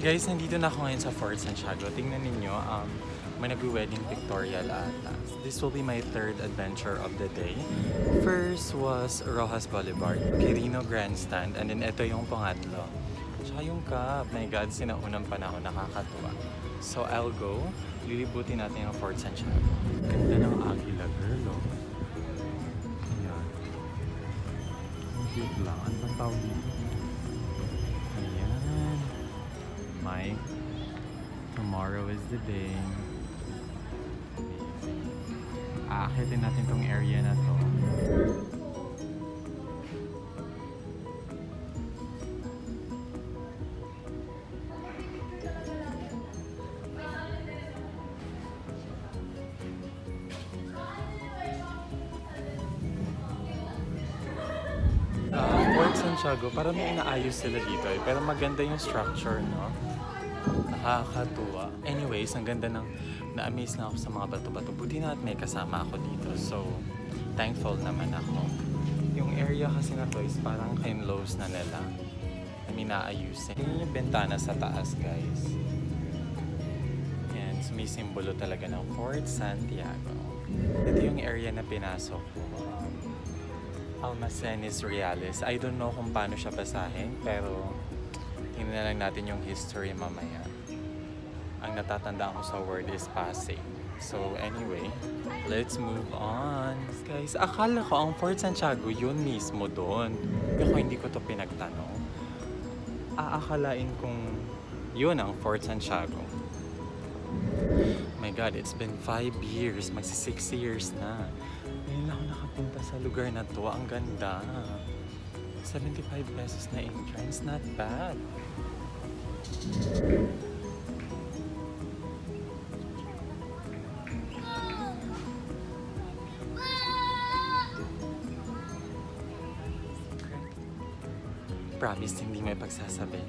Guys, nandito na ako ngayon sa Fort Santiago. Tingnan ninyo, may nag-wedding pictorial ata. This will be my third adventure of the day. First was Rojas Boulevard, Quirino Grandstand, and then ito yung pangatlo. Tsaka yung Cap. My God, sinaunang panahon, nakakatuwa. So I'll go. Lilibutin natin yung Fort Santiago. Ganda ng Agila, girl, oh. Ayan. Ang cute lang. Ano bang tawag dito? Ayan. My tomorrow is the day. Aakitin natin tong area na to. Fort Santiago, parang may inaayos sila dito eh. Pero maganda yung structure, no? Nakakatuwa. Anyways, ang ganda ng na-amaze na ako sa mga bato-bato. Buti na at may kasama ako dito. So, thankful naman ako. Yung area kasi na to is parang close na nila. I mean, naayusin. Yan yung bentana sa taas, guys. Yan, sumisimbolo talaga ng Fort Santiago. Ito yung area na pinasok ko. Almacenes Reales. I don't know kung paano siya basahin, pero tingnan na lang natin yung history mamaya. Ang natatandaan ko sa word is passing. So anyway, let's move on. Guys, akala ko ang Fort Santiago yun mismo doon. Pero hindi ko to pinagtanong. Aakalain kong yun ang Fort Santiago. My God, it's been 5 years. Magsi 6 years na. Ngayon ako nakapunta sa lugar na to. Ang ganda. 75 pesos na entrance. Not bad. Promise, hindi may pagsasabi.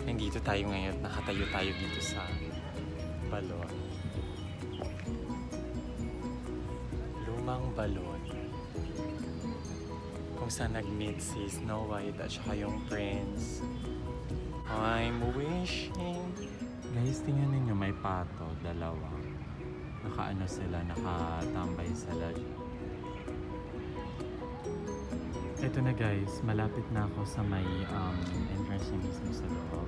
Nandito tayo ngayon. Nakatayo tayo dito sa balon. Lumang balon. Kung saan nag-meet si Snow White at saka yung prince. I'm wishing. Guys, tingnan ninyo, may pato, dalawa. Nakaano sila, nakatambay sila. Ito na guys, malapit na ako sa may entrance niya mismo sa loob.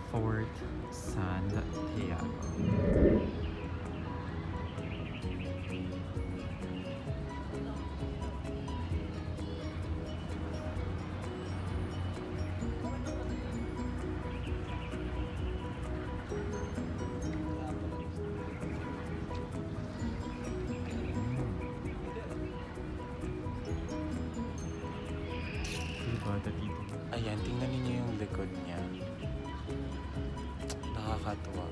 Fort Santiago. Ayan, tingnan niyo yung likod niya. Nakakatuwa.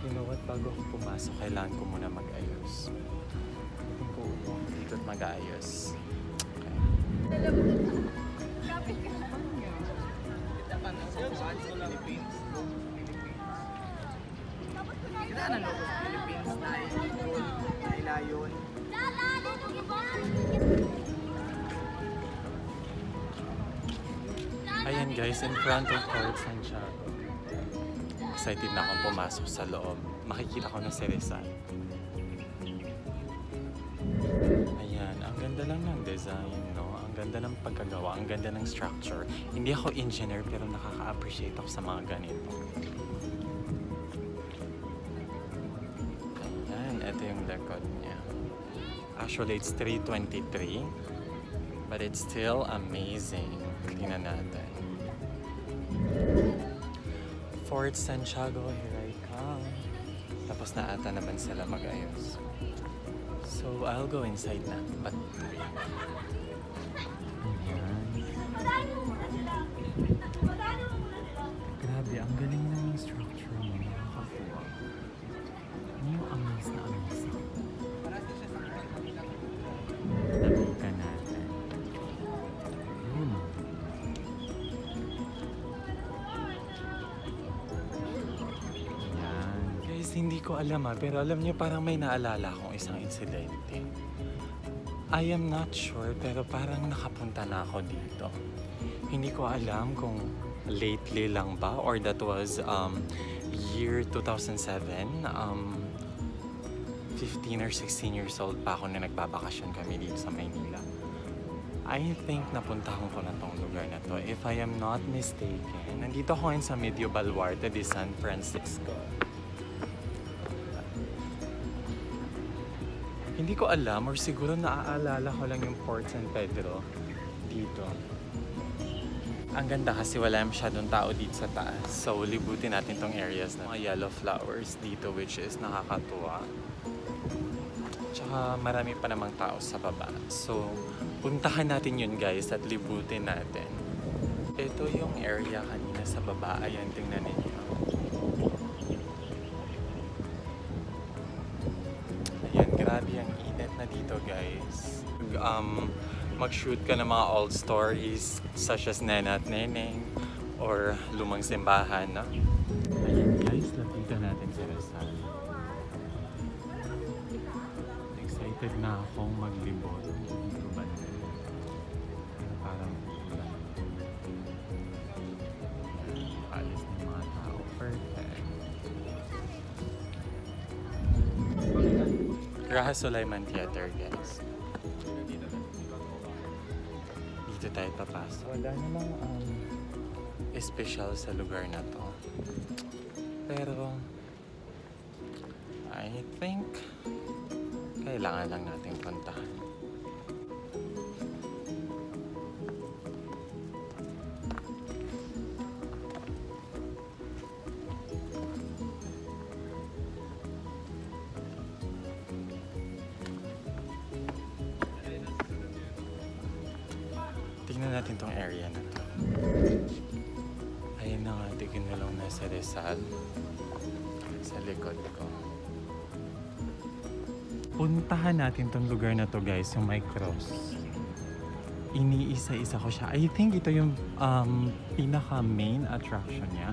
You know what? Bago ako pumasok, kailangan ko muna mag-ayos. Tingnan ko dito at mag-ayos. Okay. Kailangan ang logo sa Philippines na ilayon. Ayan guys, in front of Fort Santiago. Excited na akong pumasok sa loob. Makikita ko na si Rizal. Ayan, ang ganda lang ng design, no? Ang ganda ng pagkagawa, ang ganda ng structure. Hindi ako engineer pero nakaka-appreciate ako sa mga ganito. Ayan, ito yung likod niya. Actually, it's 323. But it's still amazing. Tingnan natin. Fort Santiago, here I come. Tapos na ata naman sila mag-ayos. So, I'll go inside na. But, grabe, ang galing ng structure mo. Nakakakuha. Ano yung amaze na amaze na? Nakita natin. Yun. Yan. Guys, hindi ko alam pero alam niyo parang may naalala akong isang insidente. I am not sure pero parang nakapunta na ako dito. Hindi ko alam kung lately lang ba, or that was year 2007. 15 or 16 years old pa ako na nagbabakasyon kami dito sa Maynila. I think napuntahan ko na tong lugar na to. If I am not mistaken, nandito ako ngayon sa Medio Baluarte de San Francisco. Hindi ko alam, or siguro naaalala ko lang yung Port San Pedro dito. Ang ganda kasi wala masyadong tao dito sa taas. So, libutin natin tong areas na mga yellow flowers dito, which is nakakatuwa. Tsaka marami pa namang tao sa baba. So, puntahan natin yun guys at libutin natin. Ito yung area kanina sa baba. Ayan, tingnan ninyo. Ayan, grabe ang init na dito guys. Mag-shoot ka ng mga old stories such as Nena at Neneng or Lumang Simbahan, no? Ayan guys, lapitan natin si Rizal. Excited na akong maglibot. Dito ba na? Parang ulan. Alis ng mga tao. Perfect. Graha Sulaiman Theater, guys. Dito tayo papasok. Wala namang espesyal sa lugar na to. Pero I think kailangan lang natin puntahan. Tingnan natin tong area na to. Ayun na nga, tignan na sa Rizal. Sa likod ko. Puntahan natin tong lugar na to guys, yung may cross. Iniisa-isa ko siya. I think ito yung pinaka main attraction niya.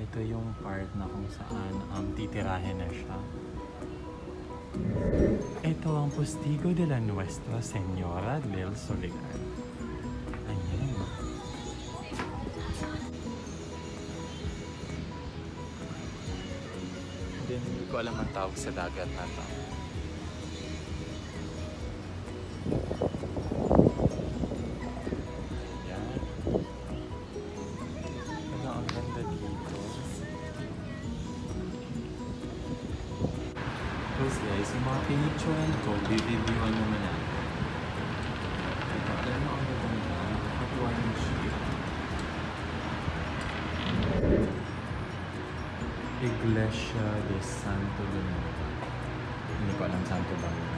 Ito yung part na kung saan titirahin na siya. Ito ang Postigo de la Nuestra Señora del Soligar. Ayan. Then, hindi ko alam ang tawag sa dagat na to. Guys, yung mga pinicturean ko, bibidyoan naman natin. Ito, alam mo ang maganda, nakakatuwa yung ship. Iglesia de Santo Domingo. Hindi ko alam Santo Domingo.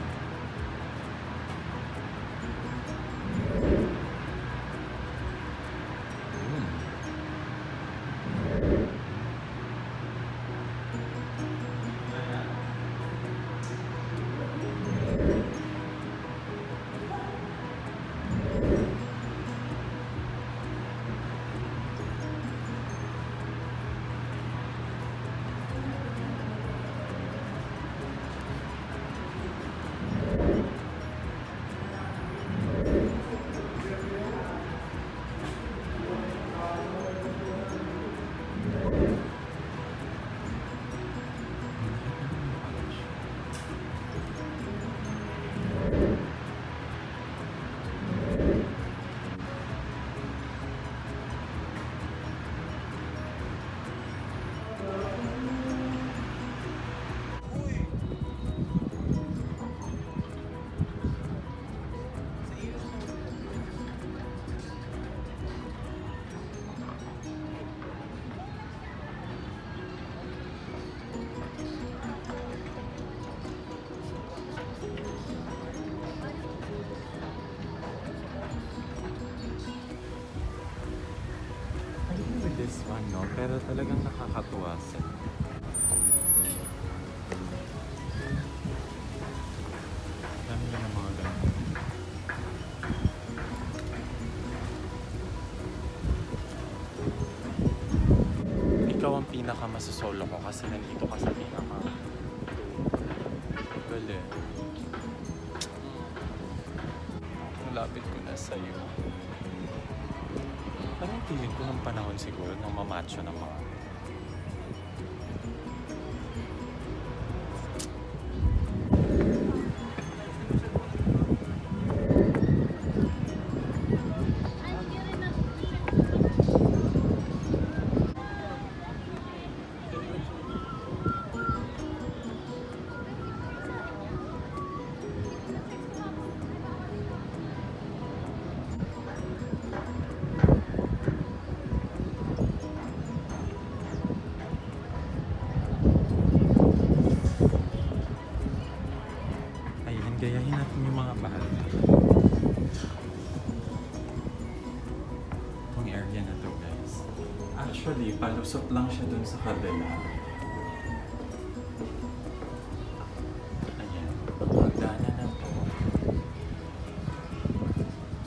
This one, no? Pero talagang nakakatuwa siya. Dami na ng mga ganun. ikaw ang pinaka masusolo ko kasi nandito ka sa pinaka galing. Malapit ko na sa'yo. Parang feeling ko ng panahon siguro nang mamacho ng mga gayahin natin yung mga bahay. Itong area na to, guys. Actually, palusot lang siya dun sa kabila. Ayan. Magdaanan na to.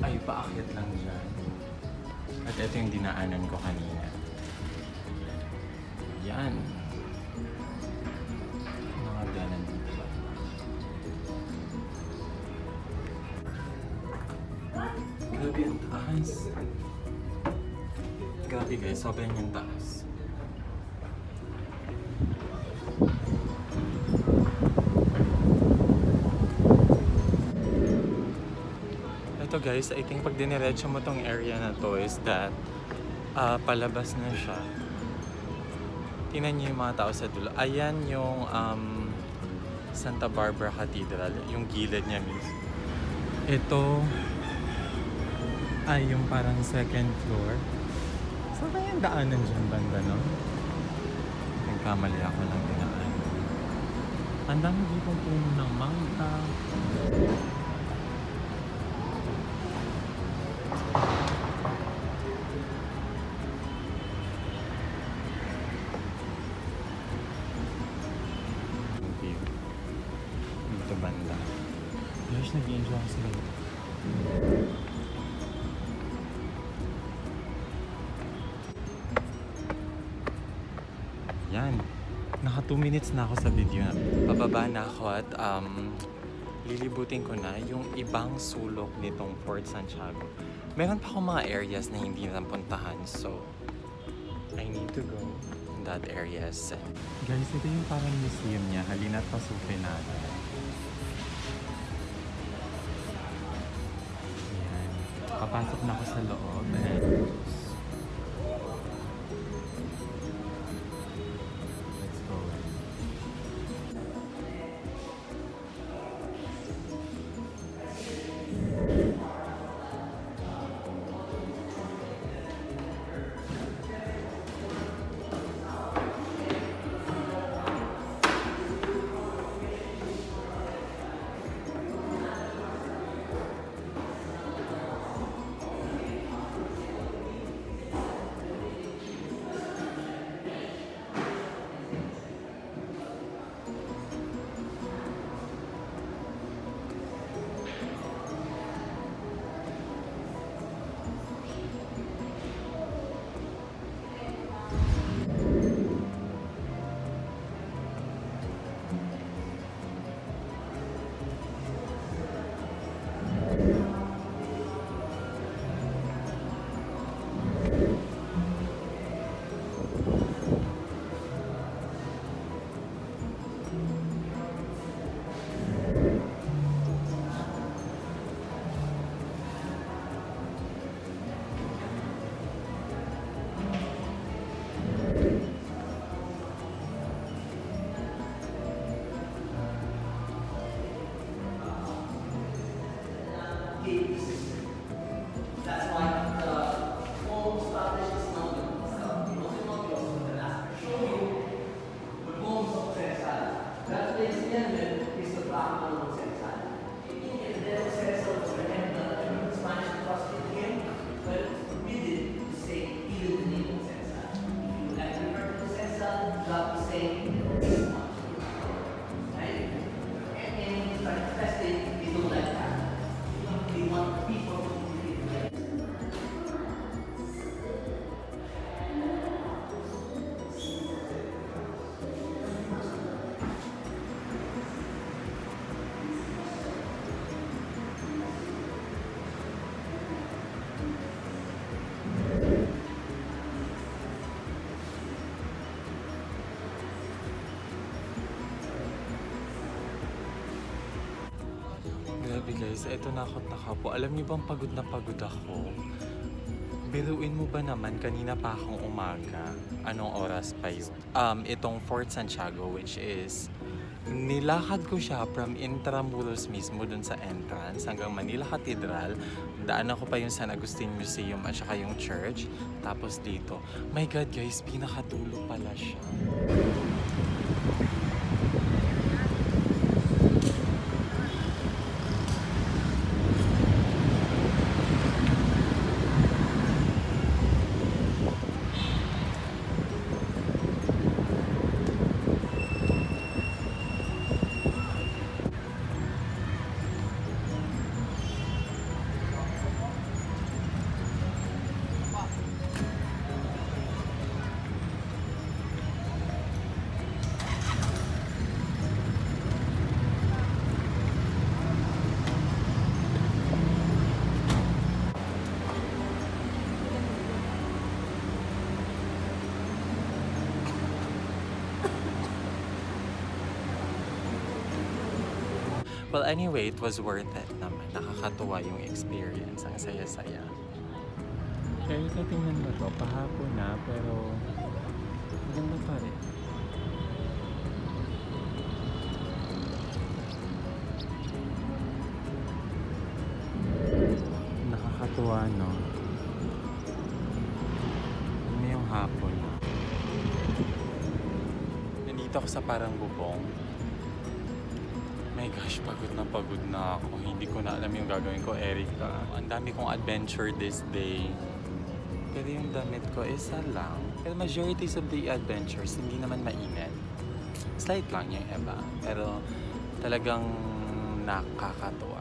Ay, paakyat lang dyan. At ito yung dinaanan ko kanina. Yan. Mga daanan dito ba? Grabe ang taas. Grabe guys, sobrang yung taas. Ito guys, I think pag diniretso mo tong area na to is that palabas na siya. Tingnan niyo yung mga tao sa dulo. Ayan yung Santa Barbara Cathedral, yung gilid niya mismo. Ito ay yung parang second floor. Saan ba yung daanan dyan banda, no? Nagkamali ako ng dinaan. Ang dami dito puno ng mangga. Dito banda. Gosh, nag-enjoy ako sila. Yan. Naka 2 minutes na ako sa video na. Pababa na ako at lilibutin ko na yung ibang sulok nitong Fort Santiago. Meron pa akong mga areas na hindi napuntahan, so I need to go in that areas. Guys, ito yung parang museum niya. Halina't pasukin natin. Yan. Papasok na ako sa loob. Grabe guys, eto na ako't nakapo. Alam niyo bang pagod na pagod ako? Biruin mo ba naman, kanina pa akong umaga. Anong oras pa yun? Itong Fort Santiago, which is nilakad ko siya from Intramuros mismo dun sa entrance hanggang Manila Cathedral. Daan ako pa yung San Agustin Museum at saka yung church. Tapos dito. My God guys, pinakadulo pala siya. Well, anyway, it was worth it naman. Nakakatuwa yung experience. Ang saya-saya. Kaya tingnan mo to, pahapon na, pero maganda pa rin. Nakakatuwa, no? Ano yung hapon? Nandito ako sa parang bubong. My gosh, pagod na ako. Hindi ko na alam yung gagawin ko, Erica. Ang dami kong adventure this day. Pero yung damit ko, isa lang. Pero majorities of the adventures, hindi naman mainit. Slight lang yung iba. Pero talagang nakakatuwa.